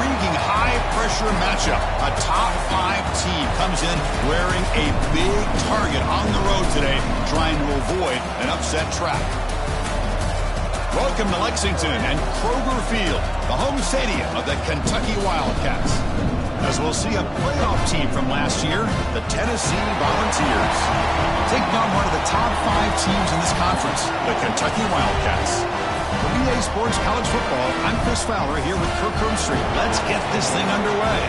intriguing high-pressure matchup. A top-5 team comes in wearing a big target on the road today, trying to avoid an upset trap. Welcome to Lexington and Kroger Field, the home stadium of the Kentucky Wildcats. As we'll see a playoff team from last year, the Tennessee Volunteers, taking on one of the top 5 teams in this conference, the Kentucky Wildcats. For BA Sports College Football, I'm Chris Fowler here with Kirk Herbstreit. Let's get this thing underway.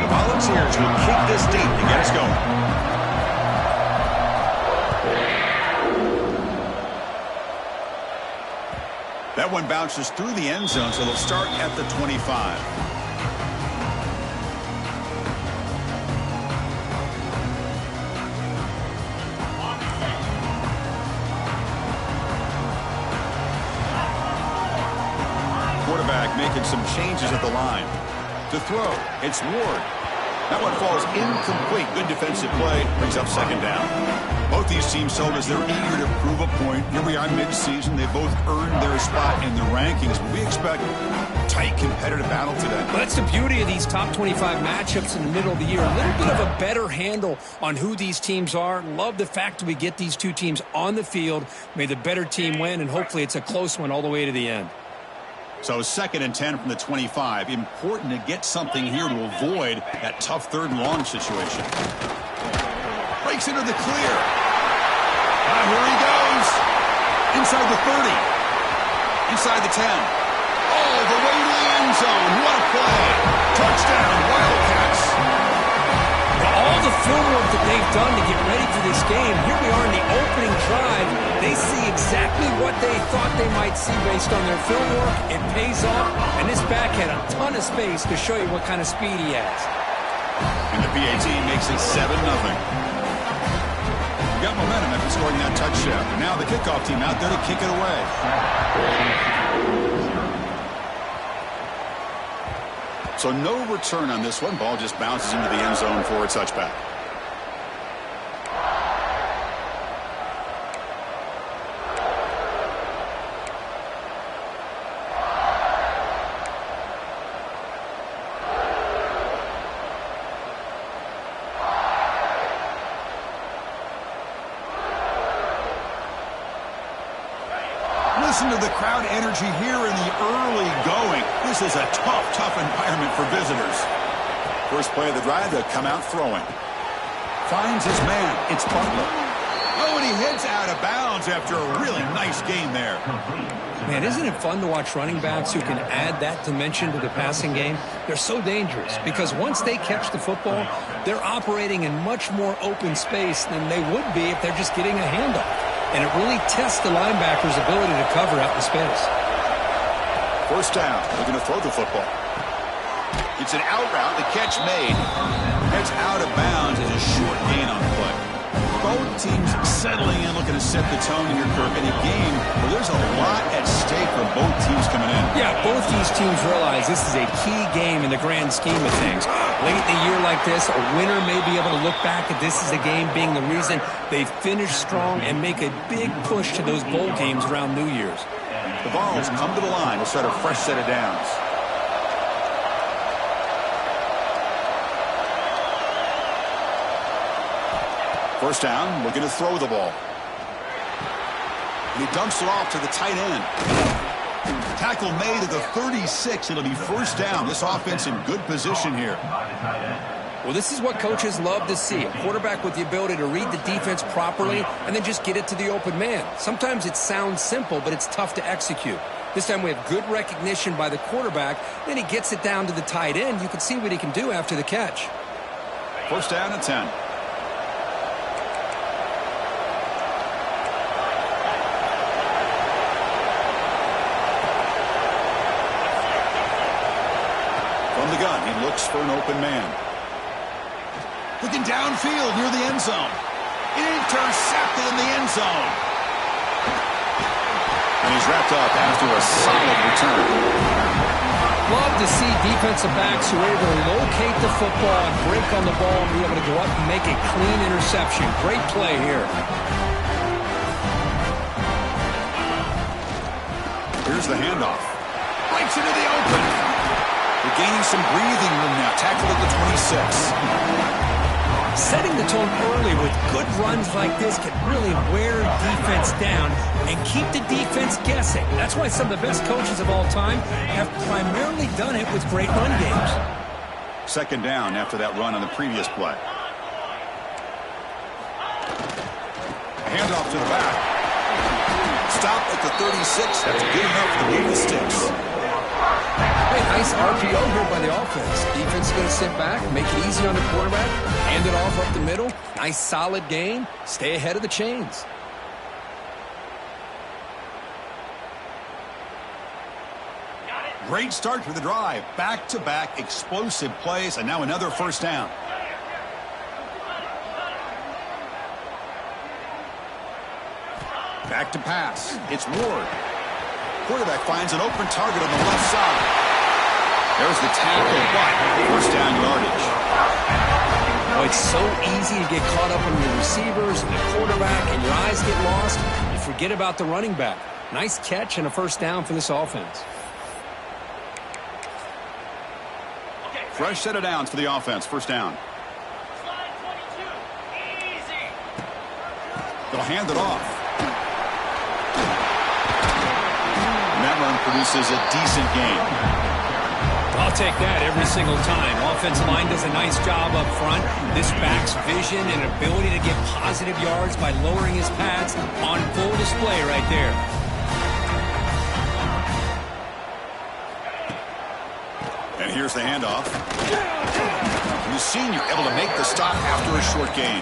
Volunteers will kick this deep to get us going. That one bounces through the end zone, so they'll start at the 25. Quarterback making some changes at the line. To throw, it's Ward. That one falls incomplete. Good defensive play. Brings up second down. Both these teams told us they're eager to prove a point. Here we are mid-season. They both earned their spot in the rankings. But we expect a tight, competitive battle today. Well, that's the beauty of these top 25 matchups in the middle of the year. A little bit of a better handle on who these teams are. Love the fact that we get these two teams on the field. May the better team win, and hopefully it's a close one all the way to the end. So 2nd and 10 from the 25. Important to get something here to avoid that tough 3rd and long situation. Breaks into the clear. Here he goes. Inside the 30. Inside the 10. All the way to the end zone. What a play. Touchdown, Wildcats. All the film work that they've done to get ready for this game, here we are in the opening drive. They see exactly what they thought they might see based on their film work. It pays off, and this back had a ton of space to show you what kind of speed he has. And the PA team makes it 7-0. We got momentum after scoring that touchdown. Now the kickoff team out there to kick it away. So no return on this one. Ball just bounces into the end zone for a touchback. Listen to the crowd energy here in the early going. This is a tough environment for visitors. First play of the drive, they'll come out throwing. Finds his man. It's Butler. Oh, and he heads out of bounds after a really nice game there. Man, isn't it fun to watch running backs who can add that dimension to the passing game? They're so dangerous because once they catch the football, they're operating in much more open space than they would be if they're just getting a handoff. And it really tests the linebacker's ability to cover out the space. First down. They're going to throw the football. It's an out route. The catch made. Heads out of bounds as a short gain on the play. Both teams settling in, looking to set the tone here, Kirk, in a game where there's a lot at stake for both teams coming in. Yeah, both these teams realize this is a key game in the grand scheme of things. Late in a year like this, a winner may be able to look back at this as a game being the reason they finish strong and make a big push to those bowl games around New Year's. The Vols come to the line to start a fresh set of downs. First down, looking to throw the ball. And he dumps it off to the tight end. Tackle made at the 36. It'll be first down. This offense in good position here. Well, this is what coaches love to see. A quarterback with the ability to read the defense properly and then just get it to the open man. Sometimes it sounds simple, but it's tough to execute. This time we have good recognition by the quarterback. Then he gets it down to the tight end. You can see what he can do after the catch. First down and 10. From the gun, he looks for an open man. Looking downfield near the end zone. Intercepted in the end zone. And he's wrapped up after a solid return. Love to see defensive backs who are able to locate the football and break on the ball and be able to go up and make a clean interception. Great play here. Here's the handoff. Breaks into the open. They're gaining some breathing room now. Tackled at the 26. Setting the tone early with good runs like this can really wear defense down and keep the defense guessing. That's why some of the best coaches of all time have primarily done it with great run games. Second down after that run on the previous play. Handoff to the back. Stop at the 36. That's good enough to move the sticks. Hey, nice RPO here by the offense. Defense is going to sit back, make it easy on the quarterback, hand it off up the middle. Nice solid gain. Stay ahead of the chains. Great start to the drive. Back-to-back explosive plays, and now another first down. Back to pass. It's Ward. Quarterback finds an open target on the left side. There's the tackle, but first down yardage. Oh, it's so easy to get caught up on your receivers and the quarterback, and your eyes get lost. You forget about the running back. Nice catch and a first down for this offense. Fresh set of downs for the offense. First down. They'll hand it off. And that run produces a decent gain. I'll take that every single time. Offensive line does a nice job up front. This back's vision and ability to get positive yards by lowering his pads on full display right there. And here's the handoff. And the senior able to make the stop after a short gain.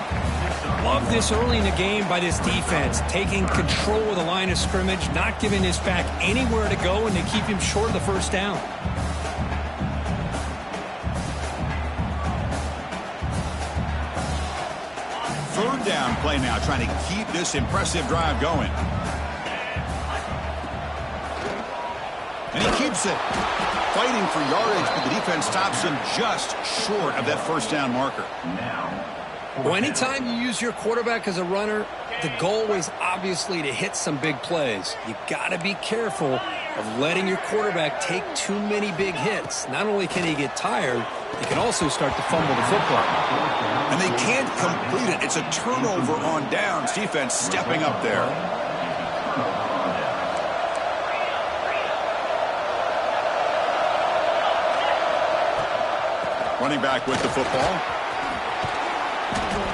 Love this early in the game by this defense, taking control of the line of scrimmage, not giving his back anywhere to go, and to keep him short of the first down. Third down play now, trying to keep this impressive drive going. And he keeps it. Fighting for yardage, but the defense stops him just short of that first down marker. Well, anytime you use your quarterback as a runner, the goal is obviously to hit some big plays. You got to be careful of letting your quarterback take too many big hits. Not only can he get tired, he can also start to fumble the football. And they can't complete it. It's a turnover on downs. Defense stepping up there. Running back with the football.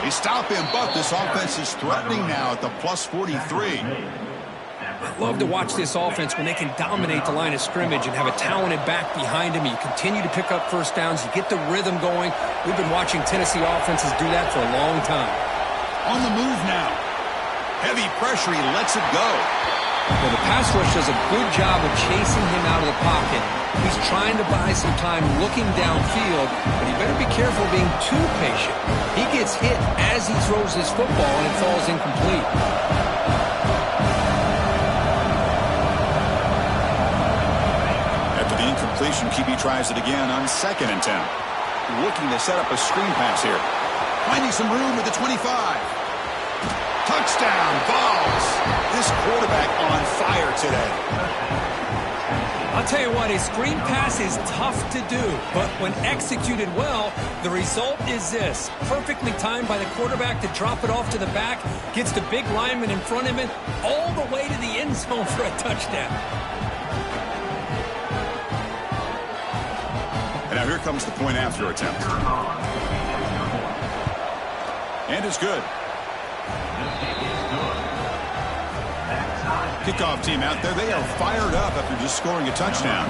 They stop him, but this offense is threatening now at the plus 43. I love to watch this offense when they can dominate the line of scrimmage and have a talented back behind him. You continue to pick up first downs. You get the rhythm going. We've been watching Tennessee offenses do that for a long time. On the move now. Heavy pressure. He lets it go. Well, the pass rush does a good job of chasing him out of the pocket. He's trying to buy some time looking downfield, but he better be careful being too patient. He gets hit as he throws his football, and it falls incomplete. After the incompletion, QB tries it again on 2nd and 10. Looking to set up a screen pass here. Finding some room at the 25. Touchdown, Vols. This quarterback on fire today. I'll tell you what, a screen pass is tough to do, but when executed well, the result is this. Perfectly timed by the quarterback to drop it off to the back, gets the big lineman in front of him, all the way to the end zone for a touchdown. And now here comes the point after attempt. And it's good. Kickoff team out there, they are fired up after just scoring a touchdown.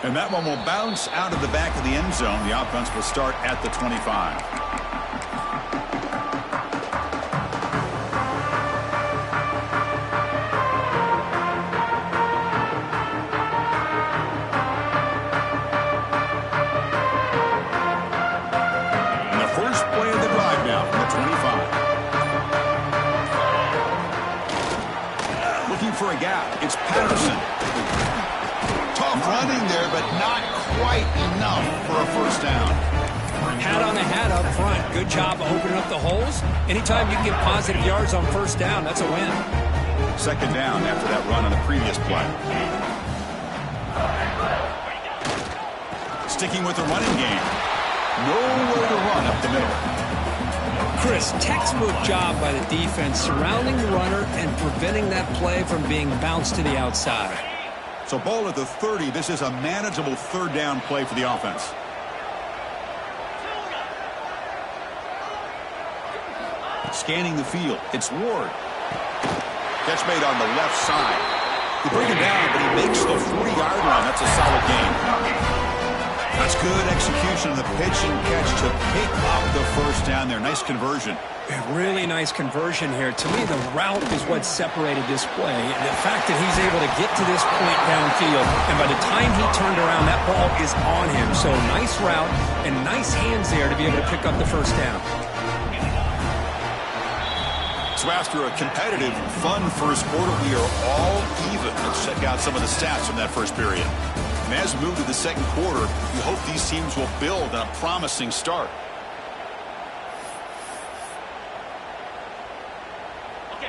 And that one will bounce out of the back of the end zone. The offense will start at the 25. And the first play of the drive now from the 25. Enough for a first down. Hat on the hat up front. Good job opening up the holes. Anytime you can get positive yards on first down, that's a win. Second down after that run on the previous play. Sticking with the running game. Nowhere to run up the middle. Chris, textbook job by the defense surrounding the runner and preventing that play from being bounced to the outside. So ball at the 30. This is a manageable third down play for the offense. Scanning the field. It's Ward. Catch made on the left side. They bring him down, but he makes the 40-yard line. That's a solid gain. That's good execution of the pitch and catch to pick up the first down there. Nice conversion. Really nice conversion here. To me, the route is what separated this play. The fact that he's able to get to this point downfield, and by the time he turned around, that ball is on him. So nice route and nice hands there to be able to pick up the first down. So after a competitive, fun first quarter, we are all even. Let's check out some of the stats from that first period. And as we move to the second quarter, we hope these teams will build on a promising start.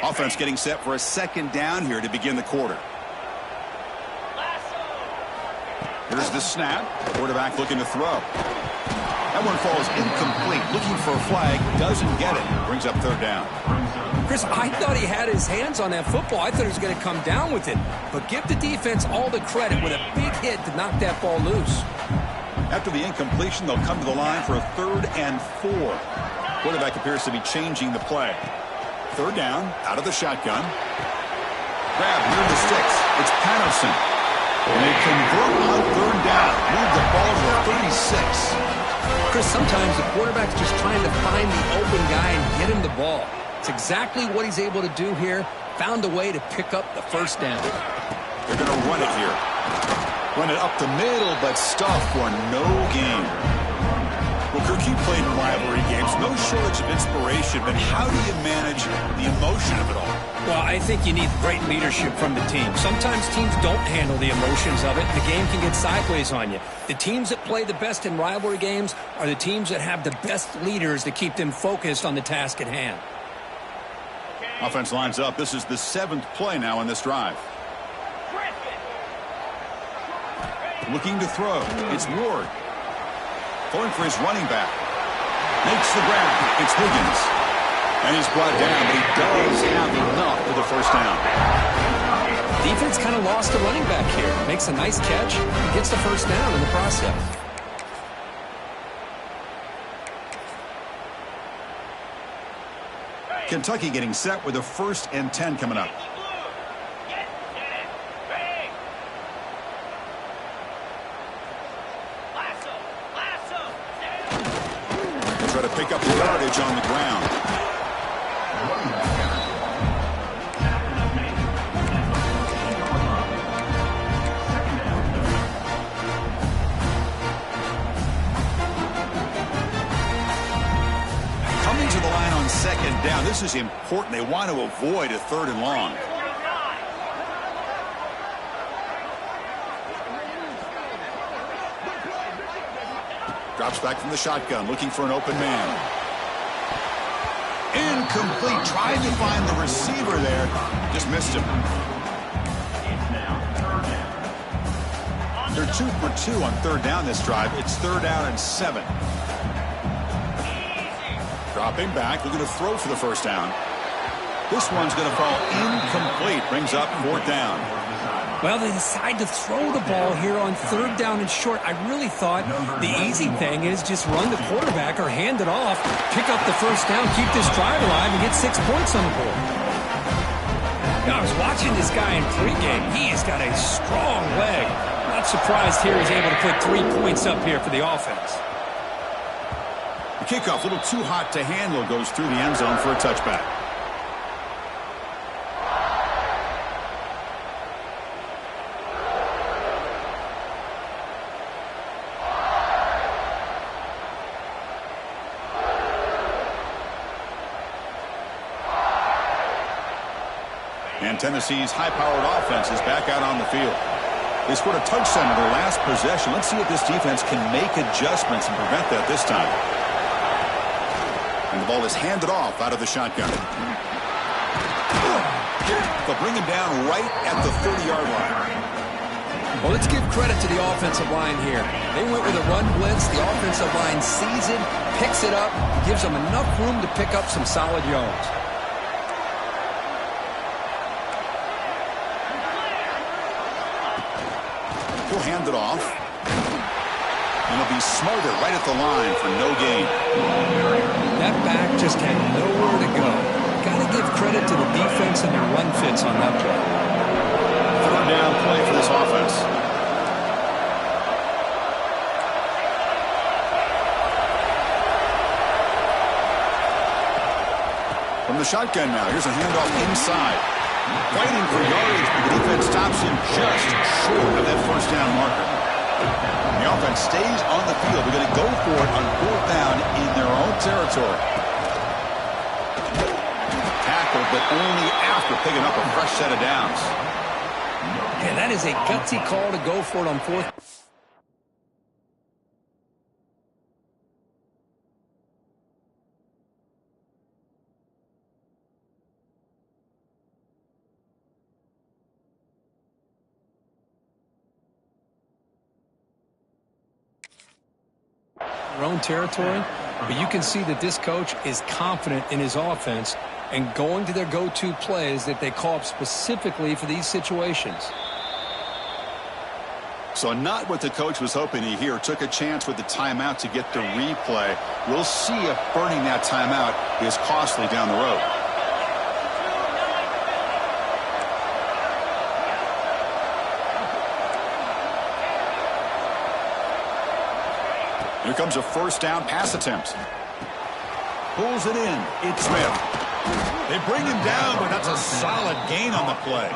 Offense getting set for a second down here to begin the quarter. Here's the snap. Quarterback looking to throw. That one falls incomplete. Looking for a flag. Doesn't get it. Brings up third down. Chris, I thought he had his hands on that football. I thought he was going to come down with it. But give the defense all the credit with a big hit to knock that ball loose. After the incompletion, they'll come to the line for a 3rd and 4. Quarterback appears to be changing the play. Third down, out of the shotgun. Grab near the sticks. It's Patterson. And they convert on third down. Move the ball to the 36. Chris, sometimes the quarterback's just trying to find the open guy and get him the ball. It's exactly what he's able to do here. Found a way to pick up the first down. They're going to run it here. Run it up the middle, but stuff for no gain. Well, Kirk, you played in rivalry games. No shortage of inspiration, but how do you manage the emotion of it all? Well, I think you need great leadership from the team. Sometimes teams don't handle the emotions of it. The game can get sideways on you. The teams that play the best in rivalry games are the teams that have the best leaders to keep them focused on the task at hand. Offense lines up. This is the 7th play now in this drive. Looking to throw. It's Ward. Going for his running back. Makes the grab. It's Higgins. And he's brought down, but he does have enough for the first down. Defense kind of lost the running back here. Makes a nice catch and gets the first down in the process. Kentucky getting set with a 1st and 10 coming up. Try to pick up the yardage on the ground. Coming to the line on 2nd down. This is important. They want to avoid a 3rd and long. Drops back from the shotgun, looking for an open man. Incomplete. Trying to find the receiver there. Just missed him. They're 2 for 2 on 3rd down this drive. It's 3rd down and 7. Dropping back, looking to throw for the first down. This one's going to fall incomplete. Brings up 4th down. Well, they decide to throw the ball here on 3rd down and short. I really thought the easy thing is just run the quarterback or hand it off, pick up the first down, keep this drive alive, and get 6 points on the board. Now, I was watching this guy in pregame. He has got a strong leg. Not surprised here he's able to put 3 points up here for the offense. The kickoff, a little too hot to handle, goes through the end zone for a touchback. And Tennessee's high-powered offense is back out on the field. They scored a touchdown in their last possession. Let's see if this defense can make adjustments and prevent that this time. And the ball is handed off out of the shotgun. They'll bring him down right at the 30-yard line. Well, let's give credit to the offensive line here. They went with a run blitz. The offensive line sees it, picks it up, gives them enough room to pick up some solid yards. He'll hand it off. And he'll be smothered right at the line for no gain. That back just had nowhere to go. Got to give credit to the defense and their run fits on that play. Third down play for this offense. From the shotgun now, here's a handoff inside. Fighting for yardage, but the defense stops him just short of that first down marker. The offense stays on the field. They're going to go for it on fourth down in their own territory. Tackle, but only after picking up a fresh set of downs. Yeah, that is a gutsy call to go for it on fourth. Their own territory, but you can see that this coach is confident in his offense and going to their go-to plays that they call up specifically for these situations. So not what the coach was hoping to hear. Took a chance with the timeout to get the replay. We'll see if burning that timeout is costly down the road. Here comes a first down pass attempt. Pulls it in. It's Smith. They bring him down, but that's a solid gain on the play.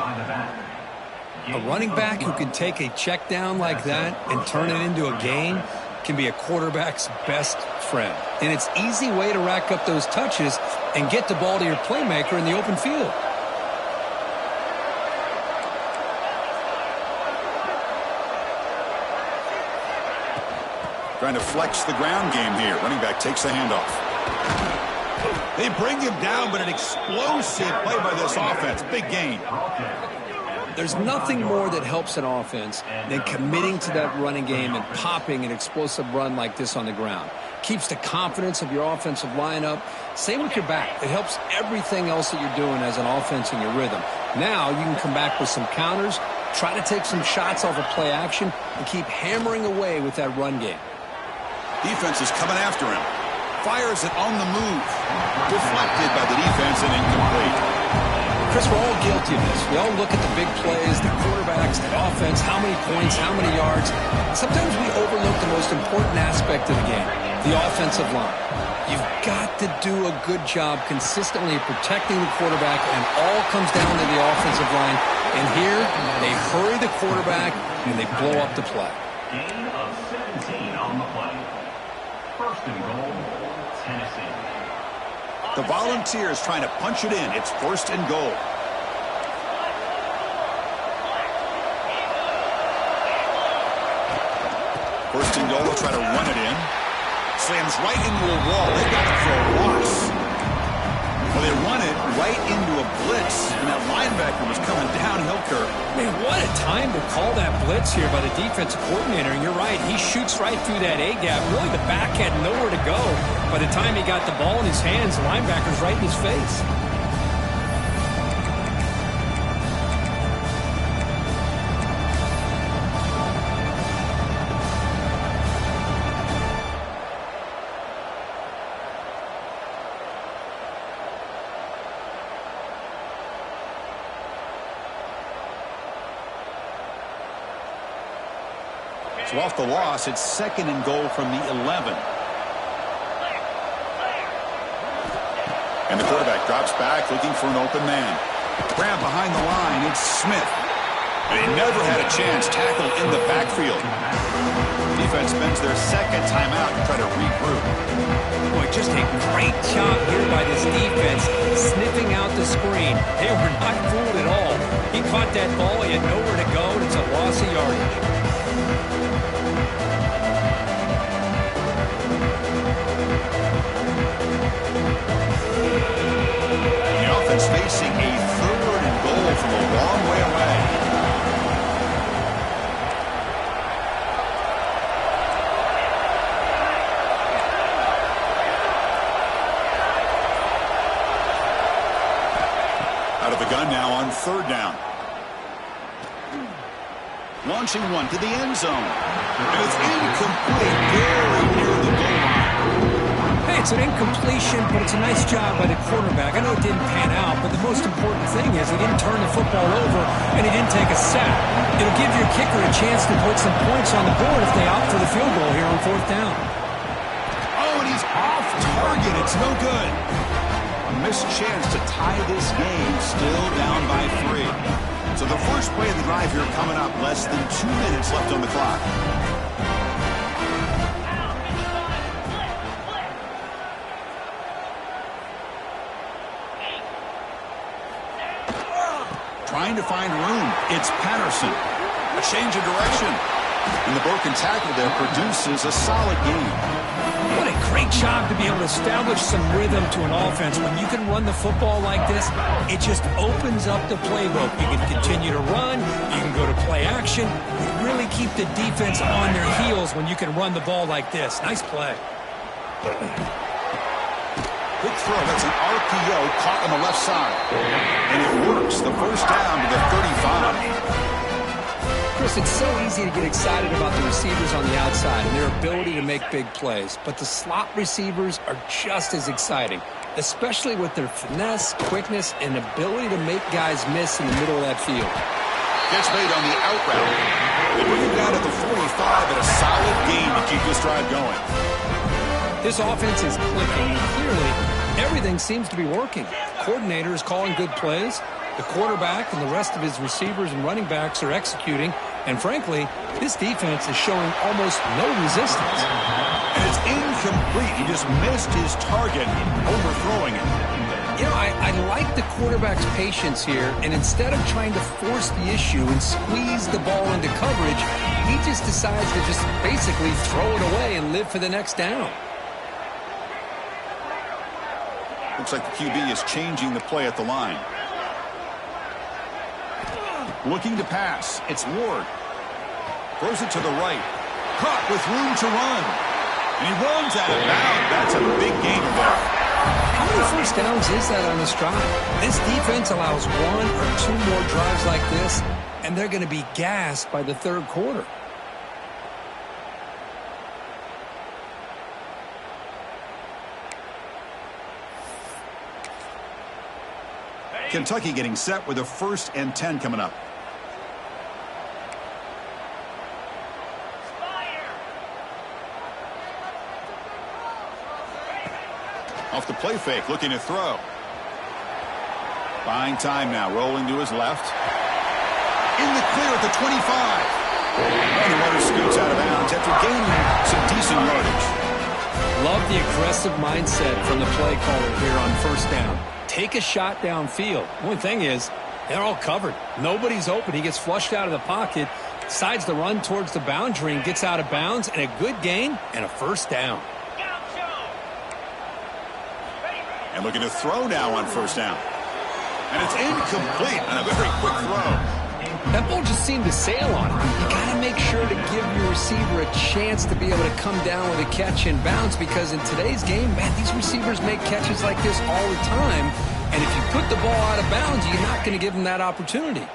A running back who can take a check down like that and turn it into a gain can be a quarterback's best friend. And it's an easy way to rack up those touches and get the ball to your playmaker in the open field. Trying to flex the ground game here. Running back takes the handoff. They bring him down, but an explosive play by this offense. Big gain. There's nothing more that helps an offense than committing to that running game and popping an explosive run like this on the ground. Keeps the confidence of your offensive line up. Same with your back. It helps everything else that you're doing as an offense in your rhythm. Now you can come back with some counters, try to take some shots off of play action, and keep hammering away with that run game. Defense is coming after him. Fires it on the move. Deflected by the defense and incomplete. Chris, we're all guilty of this. We all look at the big plays, the quarterbacks, the offense, how many points, how many yards. Sometimes we overlook the most important aspect of the game, the offensive line. You've got to do a good job consistently protecting the quarterback, and all comes down to the offensive line. And here, they hurry the quarterback, and they blow up the play. Gain of 17 on the play. First and goal, Tennessee. The Volunteers trying to punch it in. It's first and goal. First and goal, they'll try to run it in. Slams right into a wall. They got it for a loss. Well, they run it right into a blitz, and that linebacker was coming downhill curve. Man, what a time to call that blitz here by the defensive coordinator. And you're right, he shoots right through that A-gap. Really, the back had nowhere to go. By the time he got the ball in his hands, the linebacker's right in his face. So off the loss, it's second and goal from the 11. And the quarterback drops back looking for an open man. Grab behind the line. It's Smith. And he never had a chance tackled in the backfield. Defense spends their second timeout to try to regroup. Boy, just a great job here by this defense, sniffing out the screen. They were not fooled at all. He caught that ball, he had nowhere to go, and it's a loss of yardage. The offense facing a 3rd and goal from a long way away. Out of the gun now on 3rd down. Launching one to the end zone. And it's incomplete, very near the goal line. Hey, it's an incompletion, but it's a nice job by the quarterback. I know it didn't pan out, but the most important thing is he didn't turn the football over and he didn't take a sack. It'll give your kicker a chance to put some points on the board if they opt for the field goal here on 4th down. Oh, and he's off target. It's no good. A missed chance to tie this game, still down by 3. So the first play of the drive here coming up, less than 2 minutes left on the clock. Trying to find room. It's Patterson. A change of direction. And the broken tackle there produces a solid game. What a great job to be able to establish some rhythm to an offense. When you can run the football like this, it just opens up the playbook. You can continue to run. You can go to play action. You really keep the defense on their heels when you can run the ball like this. Nice play. Quick throw. That's an RPO caught on the left side. And it works. The first down to the 35. Chris, it's so easy to get excited about the receivers on the outside and their ability to make big plays. But the slot receivers are just as exciting, especially with their finesse, quickness, and ability to make guys miss in the middle of that field. Gets made on the out route. They bring it down to the 45 at a solid gain to keep this drive going. This offense is clicking, and clearly everything seems to be working. Coordinator is calling good plays. The quarterback and the rest of his receivers and running backs are executing. And frankly, this defense is showing almost no resistance. And it's incomplete. He just missed his target, overthrowing it. You know, I like the quarterback's patience here. And instead of trying to force the issue and squeeze the ball into coverage, he just decides to just basically throw it away and live for the next down. Looks like the QB is changing the play at the line. Looking to pass. It's Ward. Throws it to the right. Caught with room to run. And he runs out of bounds. That's a big gain there. How many first downs is that on this drive? This defense allows 1 or 2 more drives like this, and they're going to be gassed by the 3rd quarter. Kentucky getting set with a 1st and 10 coming up. Off the play fake, looking to throw. Buying time now, rolling to his left. In the clear at the 25. And the runner scoots out of bounds after gaining some decent yardage. Love the aggressive mindset from the play caller here on 1st down. Take a shot downfield. One thing is, they're all covered. Nobody's open. He gets flushed out of the pocket, decides to run towards the boundary and gets out of bounds, and a good gain and a 1st down. And looking to throw now on 1st down. And it's incomplete on a very quick throw. That ball just seemed to sail on him. You got to make sure to give your receiver a chance to be able to come down with a catch and bounce, because in today's game, man, these receivers make catches like this all the time. And if you put the ball out of bounds, you're not going to give them that opportunity.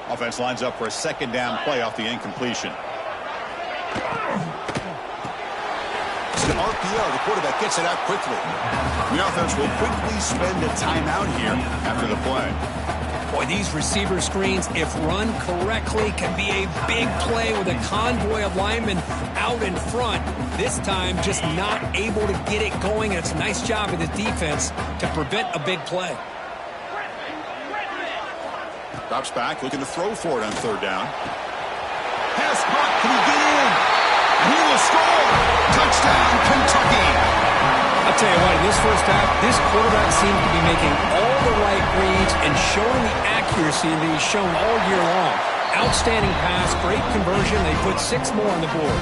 Offense lines up for a 2nd down play off the incompletion. It's an RPO. The quarterback gets it out quickly. The offense will quickly spend a timeout here after the play. Boy, these receiver screens, if run correctly, can be a big play with a convoy of linemen out in front. This time, just not able to get it going. And it's a nice job of the defense to prevent a big play. Drops back, looking to throw for it on third down. Pass caught. Can he get in? And he will score. Touchdown, Kentucky. I'll tell you what, in this first half, this quarterback seemed to be making all the right reads and showing the accuracy that he's shown all year long. Outstanding pass, great conversion. They put 6 more on the board.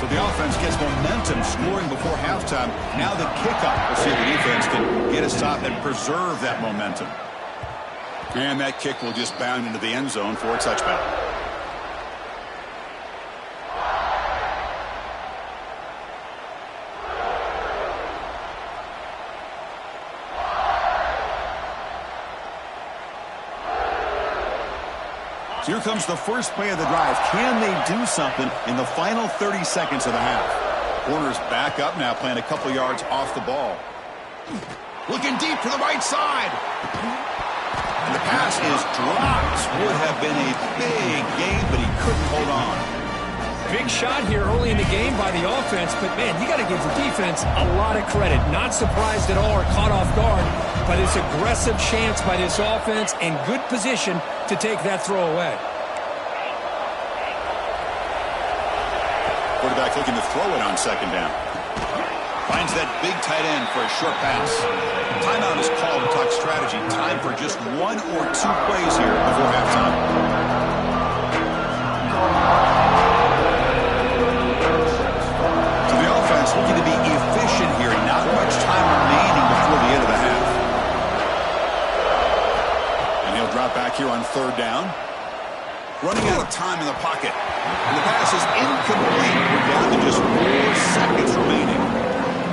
So the offense gets momentum, scoring before halftime. Now the kickoff. We'll see if the defense can get a stop and preserve that momentum. And that kick will just bound into the end zone for a touchback. So here comes the first play of the drive. Can they do something in the final 30 seconds of the half? Corners back up now, playing a couple yards off the ball. Looking deep to the right side. And the pass is dropped. Would have been a big game, but he couldn't hold on. Big shot here early in the game by the offense, but man, you got to give the defense a lot of credit. Not surprised at all or caught off guard, but it's aggressive chance by this offense and good position to take that throw away. Quarterback looking to throw it on second down. Finds that big tight end for a short pass. Timeout is called to talk strategy. Time for just 1 or 2 plays here before halftime. So the offense looking to be efficient here. Not much time remaining before the end of the half. And he'll drop back here on third down. Running out of time in the pocket. And the pass is incomplete. We're down to just 4 seconds remaining.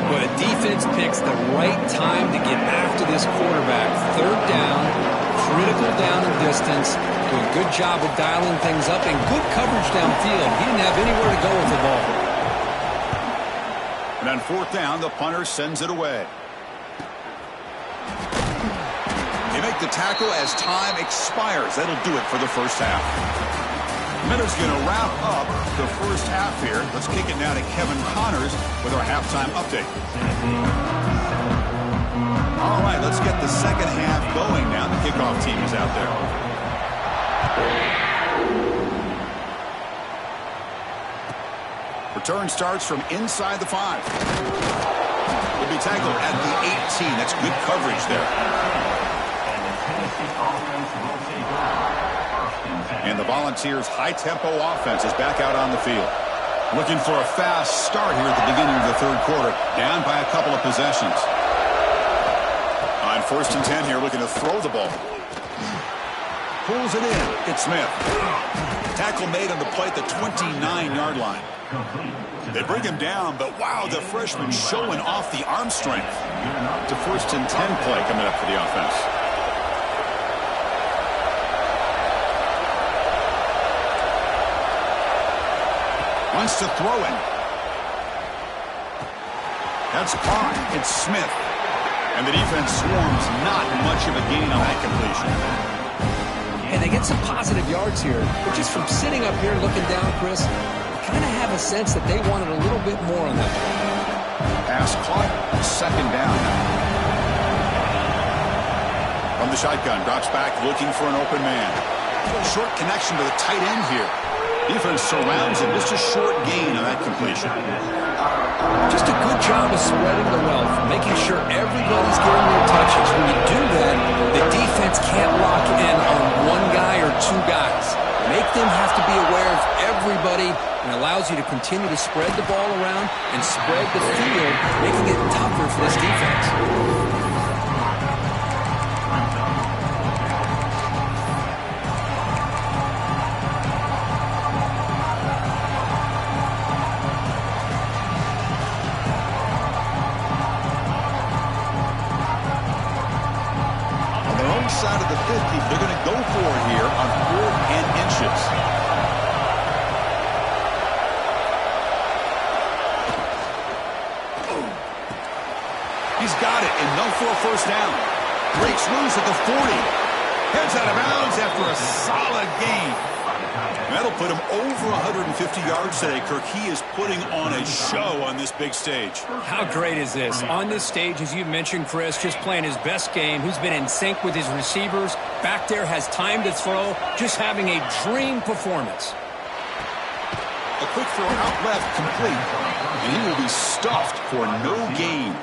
But a defense picks the right time to get after this quarterback. Third down, critical down and distance. Do a good job of dialing things up and good coverage downfield. He didn't have anywhere to go with the ball. And on fourth down, the punter sends it away. They make the tackle as time expires. That'll do it for the first half. Miller's going to wrap up the first half here. Let's kick it now to Kevin Connors with our halftime update. All right, let's get the second half going now. The kickoff team is out there. Return starts from inside the 5. Will be tackled at the 18. That's good coverage there. And the Volunteers' high-tempo offense is back out on the field. Looking for a fast start here at the beginning of the third quarter. Down by a couple of possessions. On 1st and 10 here, looking to throw the ball. Pulls it in. It's Smith. Tackle made on the play at the 29-yard line. They bring him down, but wow, the freshman showing off the arm strength. To 1st and 10 play coming up for the offense. Wants to throw it. That's caught. It's Smith. And the defense swarms. Not much of a gain on that completion. And they get some positive yards here. But just from sitting up here looking down, Chris, I kind of have a sense that they wanted a little bit more on that play. Pass caught. Second down. From the shotgun. Drops back looking for an open man. Short connection to the tight end here. Defense surrounds him. Just a short gain on that completion. Just a good job of spreading the wealth, making sure everybody's getting their touches. When you do that, the defense can't lock in on one guy or 2 guys. Make them have to be aware of everybody, and allows you to continue to spread the ball around and spread the field, making it tougher for this defense. Side of the 50, they're going to go for it here on 4th and inches. He's got it, enough for a first down. Breaks loose at the 40. Heads out of bounds after a solid gain. That'll put him over 150 yards today, Kirk. He is putting on a show on this big stage. How great is this? On this stage, as you mentioned, Chris, just playing his best game. He's been in sync with his receivers. Back there, has time to throw. Just having a dream performance. A quick throw out left, complete. And he will be stuffed for no gain.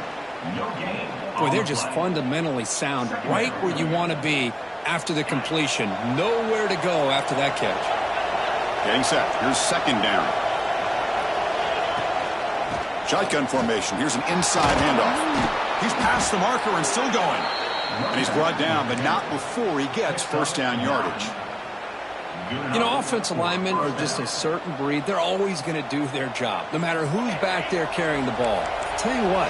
Boy, they're just fundamentally sound. Right where you want to be after the completion. Nowhere to go after that catch. Getting set. Here's second down. Shotgun formation. Here's an inside handoff. He's past the marker and still going. And he's brought down, but not before he gets first down yardage. You know, offensive linemen are just a certain breed. They're always going to do their job, no matter who's back there carrying the ball. I'll tell you what,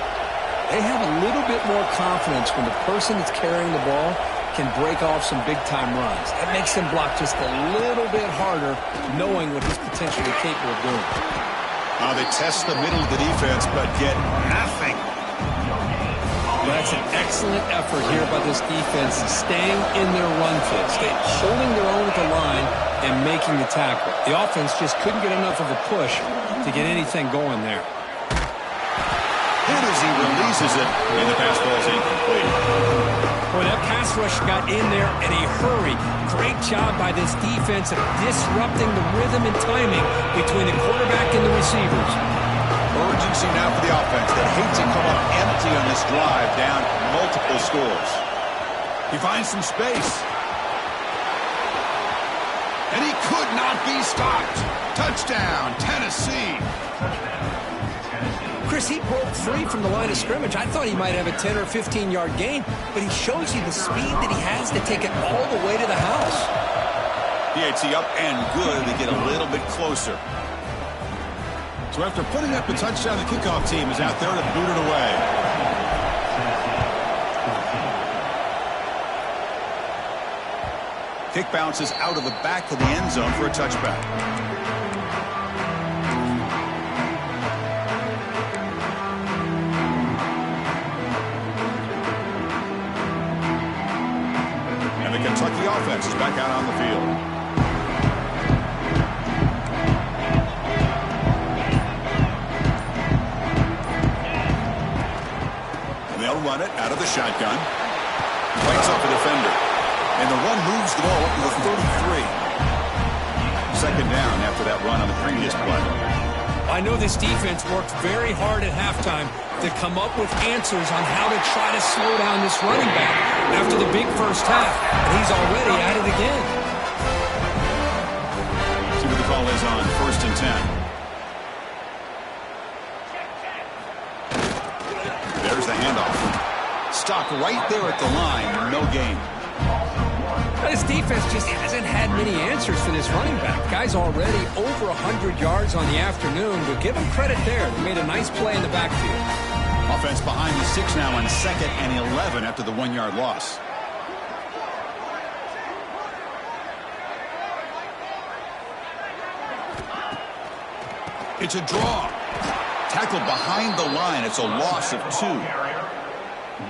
they have a little bit more confidence when the person that's carrying the ball can break off some big-time runs. That makes them block just a little bit harder, knowing what he's potentially capable of doing. They test the middle of the defense, but get nothing. That's an excellent effort here by this defense, staying in their run fit, holding their own at the line and making the tackle. The offense just couldn't get enough of a push to get anything going there. Hit as he releases it, and the pass ball is incomplete. Boy, that pass rush got in there in a hurry. Great job by this defense of disrupting the rhythm and timing between the quarterback and the receivers. Urgency now for the offense that hates to come up empty on this drive, down multiple scores. He finds some space. And he could not be stopped. Touchdown, Tennessee. Chris, he broke free from the line of scrimmage. I thought he might have a 10 or 15-yard gain, but he shows you the speed that he has to take it all the way to the house. PAT up and good. They get a little bit closer. So after putting up a touchdown, the kickoff team is out there to boot it away. Kick bounces out of the back of the end zone for a touchback. And the Kentucky offense is back out on the field. They'll run it out of the shotgun. Lights up the defender. And the run moves the ball up to the 33. Second down after that run on the previous play. I know this defense worked very hard at halftime to come up with answers on how to try to slow down this running back after the big first half. And he's already at it again. See what the call is on first and 10. There's the handoff. Stopped right there at the line. No gain. This defense just hasn't had many answers for this running back. Guy's already over 100 yards on the afternoon, but give him credit there. They made a nice play in the backfield. Offense behind the 6 now on 2nd and 11 after the 1-yard loss. It's a draw. Tackled behind the line. It's a loss of 2.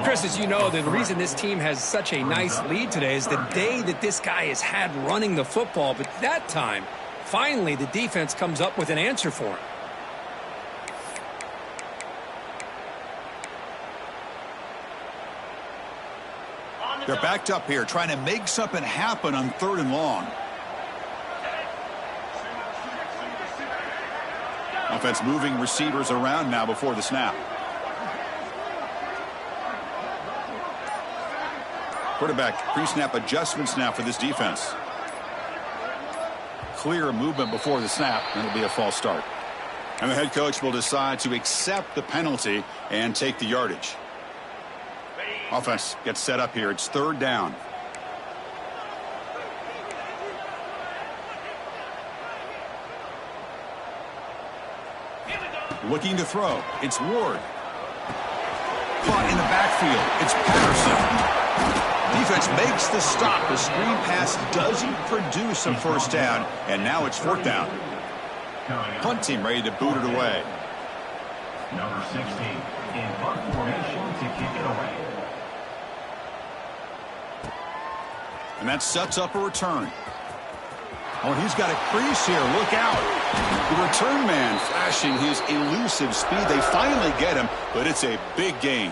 Chris, as you know, the reason this team has such a nice lead today is the day that this guy has had running the football. But that time, finally, the defense comes up with an answer for him. They're backed up here, trying to make something happen on 3rd and long. Offense moving receivers around now before the snap. Quarterback pre-snap adjustments now for this defense. Clear movement before the snap, and it'll be a false start. And the head coach will decide to accept the penalty and take the yardage. Offense gets set up here. It's 3rd down. Looking to throw. It's Ward. Caught in the backfield. It's Patterson. Defense makes the stop. The screen pass doesn't produce a first down, and now it's 4th down. Punt team ready to boot it away. Number 16 in punt formation to kick it away. And that sets up a return. Oh, he's got a crease here. Look out. The return man flashing his elusive speed. They finally get him, but it's a big gain.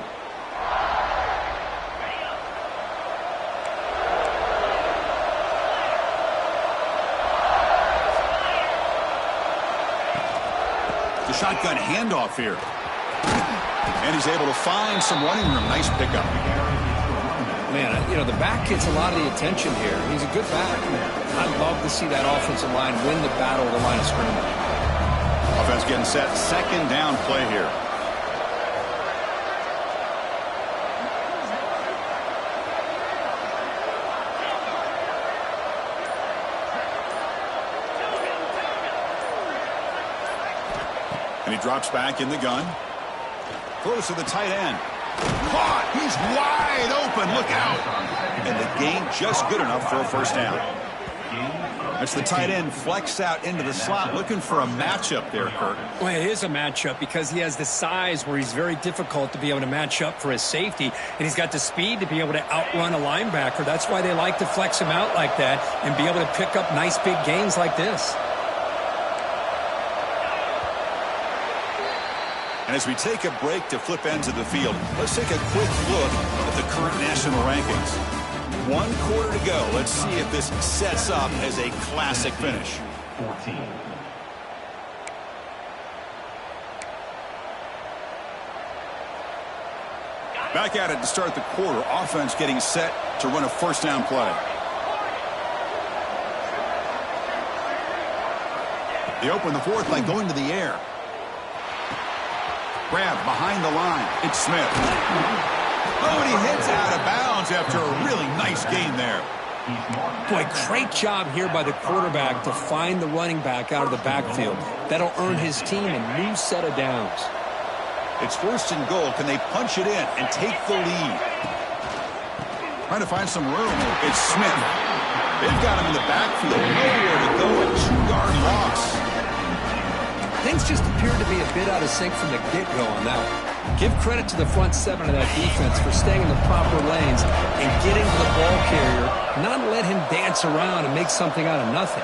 The shotgun handoff here. And he's able to find some running room. Nice pickup. Man, you know, the back gets a lot of the attention here. He's a good back. I'd love to see that offensive line win the battle of the line of scrimmage. Offense getting set. Second down play here. And he drops back in the gun. Throws to the tight end. Caught. He's wide open. Look out. And the gain just good enough for a first down. That's the tight end flex out into the slot, looking for a matchup there, Kirk. Well, it is a matchup because he has the size where he's very difficult to be able to match up for his safety, and he's got the speed to be able to outrun a linebacker. That's why they like to flex him out like that and be able to pick up nice big gains like this. And as we take a break to flip ends of the field, let's take a quick look at the current national rankings. 1 quarter to go. Let's see if this sets up as a classic finish. 14. Back at it to start the quarter. Offense getting set to run a first down play. They open the fourth by going to the air. Grab behind the line. It's Smith. Oh, and he hits out of bounds after a really nice gain there. Boy, great job here by the quarterback to find the running back out of the backfield. That'll earn his team a new set of downs. It's first and goal. Can they punch it in and take the lead? Trying to find some room. It's Smith. They've got him in the backfield. Nowhere to go. A 2-yard loss. Things just appeared to be a bit out of sync from the get-go on that one. Give credit to the front seven of that defense for staying in the proper lanes and getting to the ball carrier, not let him dance around and make something out of nothing.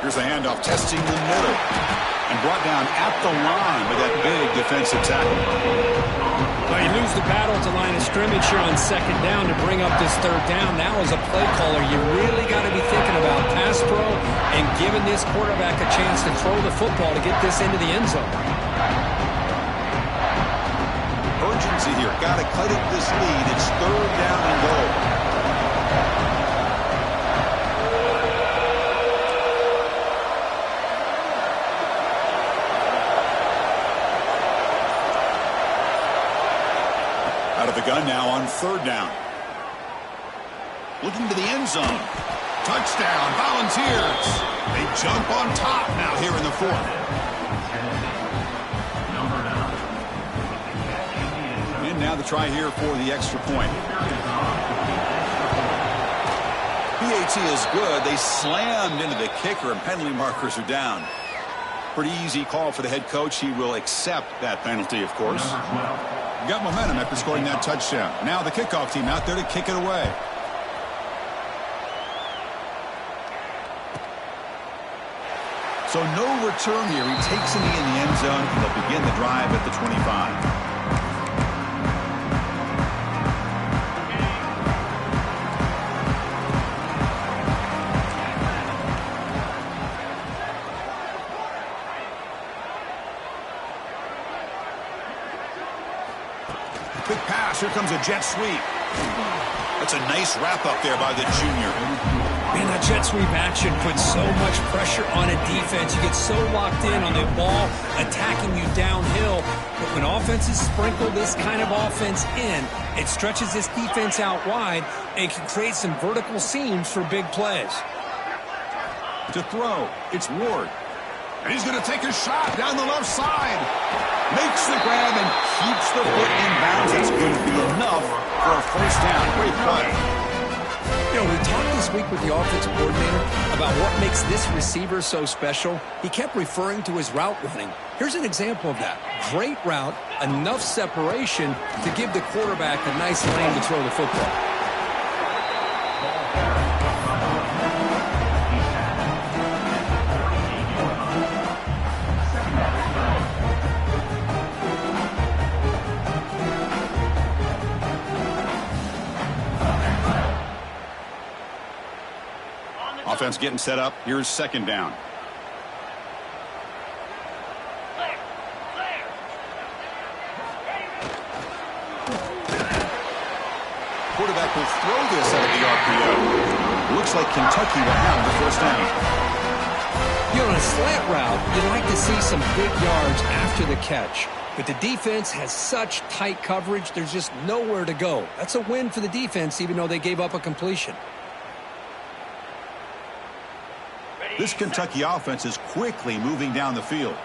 Here's a handoff testing the middle and brought down at the line by that big defensive tackle. Well, you lose the battle at the line of scrimmage here on second down to bring up this third down. Now as a play caller, you really got to be thinking about pass pro and giving this quarterback a chance to throw the football to get this into the end zone. Urgency here. Got to cut it this lead. It's third down and goal. Out of the gun now on third down. Looking to the end zone. Touchdown, Volunteers. They jump on top now here in the fourth. And now the try here for the extra point. PAT is good. They slammed into the kicker and penalty markers are down. Pretty easy call for the head coach. He will accept that penalty, of course. Got momentum after scoring that touchdown. Now the kickoff team out there to kick it away. So no return here. He takes a knee in the end zone. They'll begin the drive at the 25. Quick pass. Here comes a jet sweep. That's a nice wrap up there by the junior. Man, that jet sweep action puts so much pressure on a defense. You get so locked in on the ball attacking you downhill. But when offenses sprinkle this kind of offense in, it stretches this defense out wide and can create some vertical seams for big plays. To throw, it's Ward. And he's going to take a shot down the left side. Makes the grab and keeps the foot in bounds. That's going to be enough for a first down. Great play. You know, we talked this week with the offensive coordinator about what makes this receiver so special. He kept referring to his route running. Here's an example of that. Great route, enough separation to give the quarterback a nice lane to throw the football. Offense getting set up. Here's second down. Quarterback will throw this out of the RPO. Looks like Kentucky will have the first down. On a slant route, you'd like to see some big yards after the catch. But the defense has such tight coverage, there's just nowhere to go. That's a win for the defense, even though they gave up a completion. This Kentucky offense is quickly moving down the field.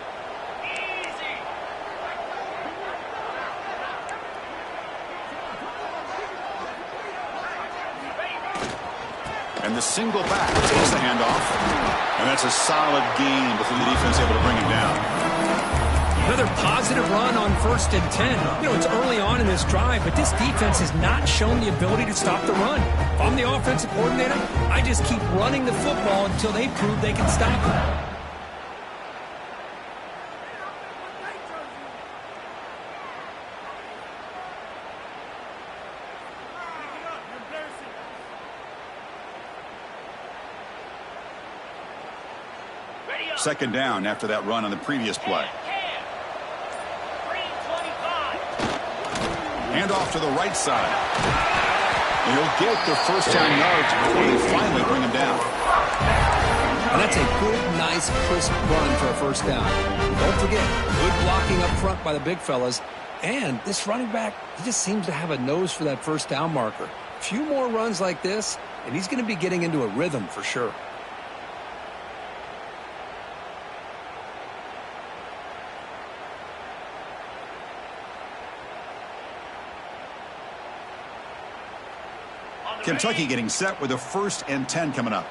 And the single back takes the handoff. And that's a solid gain before the defense able to bring him down. Another positive run on 1st and 10. It's early on in this drive, but this defense has not shown the ability to stop the run. If I'm the offensive coordinator, I just keep running the football until they prove they can stop it. Second down after that run on the previous play. Hand off to the right side. And he'll get the first down yards before they finally bring him down. And that's a good, nice, crisp run for a first down. Don't forget, good blocking up front by the big fellas. And this running back, he just seems to have a nose for that first down marker. A few more runs like this, and he's going to be getting into a rhythm for sure. Kentucky getting set with a 1st and 10 coming up.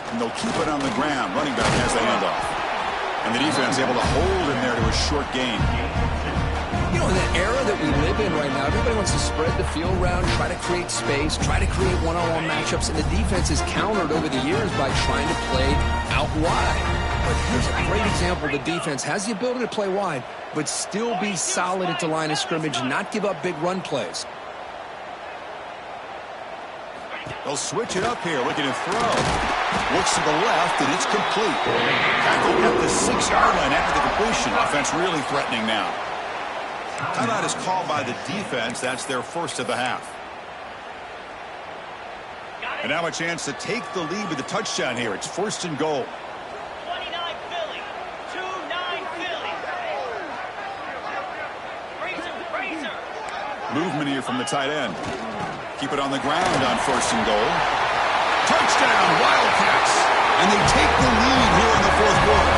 And they'll keep it on the ground. Running back has the handoff. And the defense able to hold him there to a short gain. In that era that we live in right now, everybody wants to spread the field around, try to create space, try to create one-on-one matchups, and the defense is countered over the years by trying to play out wide. But here's a great example. The defense has the ability to play wide, but still be solid at the line of scrimmage and not give up big run plays. They'll switch it up here, looking to throw. Looks to the left, and it's complete. Tackled at the 6-yard line after the completion. Offense really threatening now. Timeout is called by the defense. That's their first of the half. And now a chance to take the lead with a touchdown here. It's 1st and goal. 29 Philly. 2-9 Philly. Razor. Movement here from the tight end. Keep it on the ground on 1st and goal. Touchdown, Wildcats. And they take the lead here in the 4th quarter.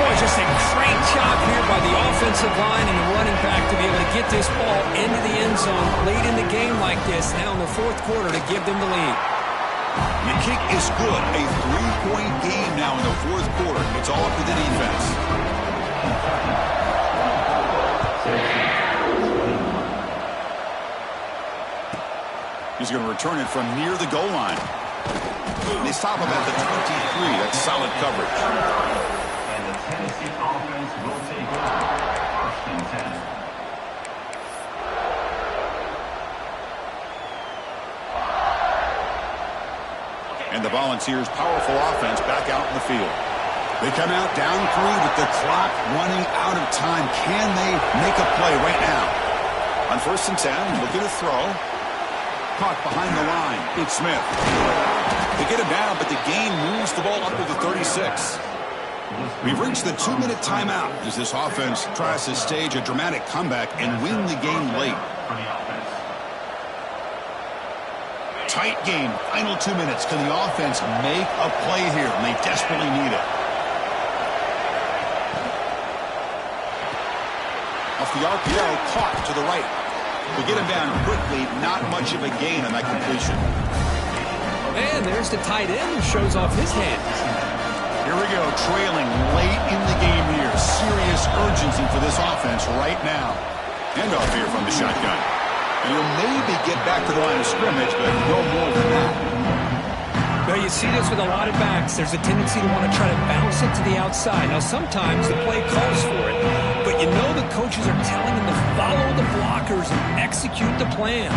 Boy, just a great job here by the offensive line and the running back to be able to get this ball into the end zone late in the game like this, now in the 4th quarter to give them the lead. The kick is good. A 3-point game now in the 4th quarter. It's all up to the defense. He's going to return it from near the goal line. They stop him at the 23. That's solid coverage. And the Tennessee offense will take over 1st and 10. And the Volunteers' powerful offense back out in the field. They come out down 3 with the clock running out of time. Can they make a play right now? On 1st and 10, looking to throw. Caught behind the line. It's Smith. They get him down, but the gain moves the ball up to the 36. We've reached the 2-minute timeout as this offense tries to stage a dramatic comeback and win the game late. Tight game, final 2 minutes. Can the offense make a play here? And they desperately need it. Off the RPO, caught to the right. We get him down quickly, not much of a gain on that completion. And there's the tight end who shows off his hands. Here we go, trailing late in the game here. Serious urgency for this offense right now. Handoff here from the shotgun. And he'll maybe get back to the line of scrimmage, but no more than that. Now you see this with a lot of backs. There's a tendency to want to try to bounce it to the outside. Now sometimes the play calls for it, but you know the coaches are telling them to follow the blockers and execute the plan.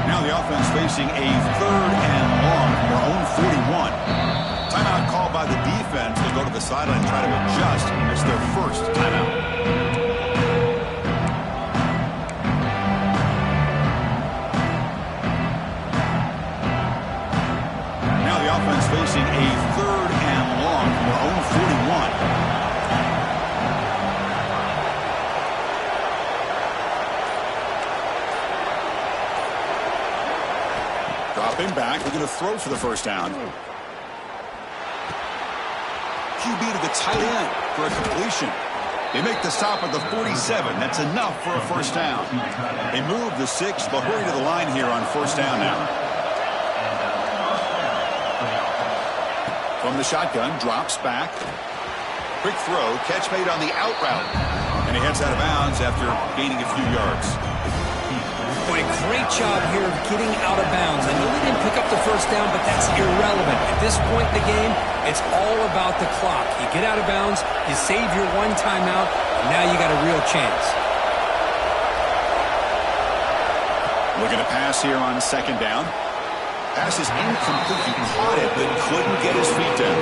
Now the offense facing a 3rd and long from their own 41. Timeout called by the defense. They'll go to the sideline and try to adjust. It's their first timeout. Now the offense facing a 3rd and long from their own 41. Dropping back, they're going to throw for the first down. QB to the tight end for a completion. They make the stop at the 47. That's enough for a first down. They move the 6. They'll hurry to the line here on first down now. From the shotgun, drops back. Quick throw, catch made on the out route. And he heads out of bounds after gaining a few yards. Boy, great job here of getting out of bounds. I know they didn't pick up the first down, but that's irrelevant. At this point in the game, it's all about the clock. You get out of bounds, you save your one timeout, and now you got a real chance. Looking to pass here on second down. Pass is incomplete. He caught it, but couldn't get his feet down.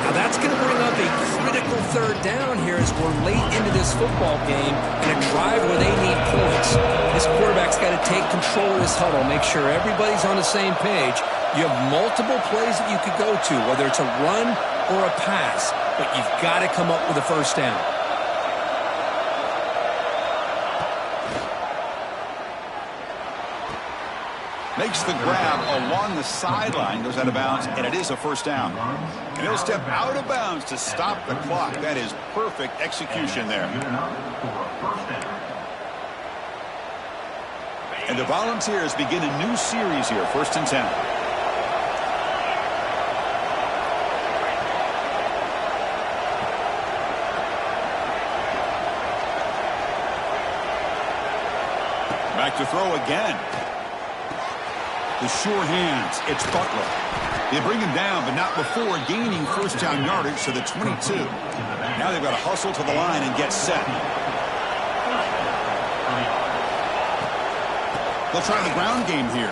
Now that's going to bring up a critical third down here as we're late into this football game in a drive where they need points. This quarterback's got to take control of this huddle, make sure everybody's on the same page. You have multiple plays that you could go to, whether it's a run or a pass, but you've got to come up with a first down. Makes the grab along the sideline, goes out of bounds, and it is a first down. And he'll step out of bounds to stop the clock. That is perfect execution there. And the Volunteers begin a new series here, 1st and 10. Back to throw again. The sure hands, it's Butler. They bring him down, but not before gaining first down yardage to the 22. Now they've got to hustle to the line and get set. They'll try the ground game here.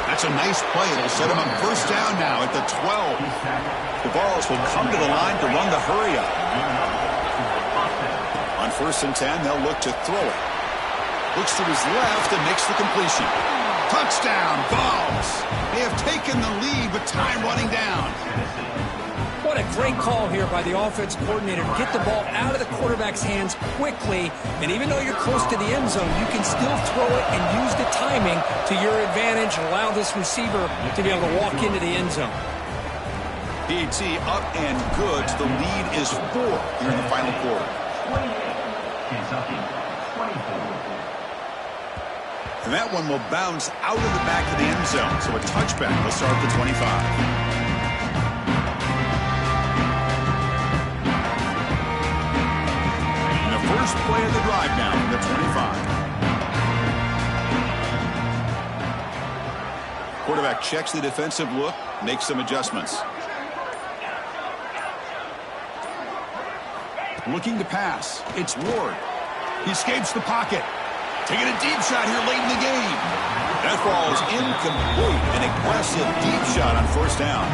That's a nice play. It'll set them up first down now at the 12. The Vols will come to the line to run the hurry up. On 1st and 10, they'll look to throw it. Looks to his left and makes the completion. Touchdown, Vols! They have taken the lead with time running down. What a great call here by the offense coordinator to get the ball out of the quarterback's hands quickly. And even though you're close to the end zone, you can still throw it and use the timing to your advantage and allow this receiver to be able to walk into the end zone. PAT up and good. The lead is 4 here in the final quarter. Kentucky, 24. And that one will bounce out of the back of the end zone. So a touchback will start at the 25. And the first play of the drive now from the 25. Quarterback checks the defensive look, makes some adjustments. Looking to pass. It's Ward. He escapes the pocket. Taking a deep shot here late in the game. That ball is incomplete. An aggressive deep shot on first down.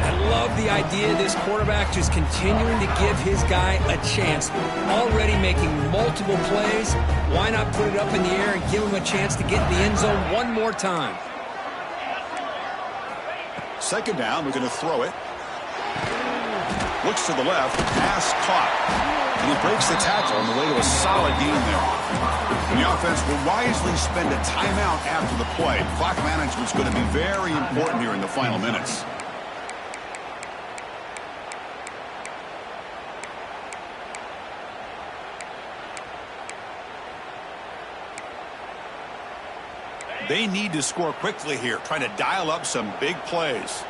I love the idea of this quarterback just continuing to give his guy a chance. Already making multiple plays. Why not put it up in the air and give him a chance to get in the end zone one more time? Second down, we're going to throw it. Looks to the left, pass caught. And he breaks the tackle on the way to a solid gain there. And the offense will wisely spend a timeout after the play. Clock management is going to be very important here in the final minutes. They need to score quickly here, trying to dial up some big plays.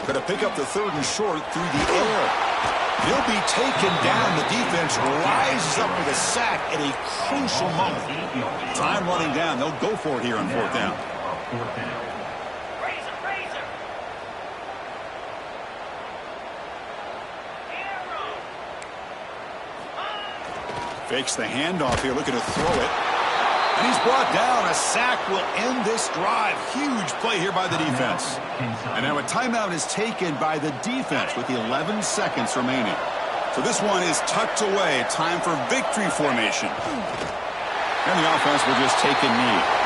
Going to pick up the 3rd and short through the air. He'll be taken down. The defense rises up with a sack at a crucial moment. Time running down. They'll go for it here on 4th down. Fakes the handoff here, looking to throw it. And he's brought down. A sack will end this drive. Huge play here by the defense. And now a timeout is taken by the defense with 11 seconds remaining. So this one is tucked away. Time for victory formation. And the offense will just take a knee.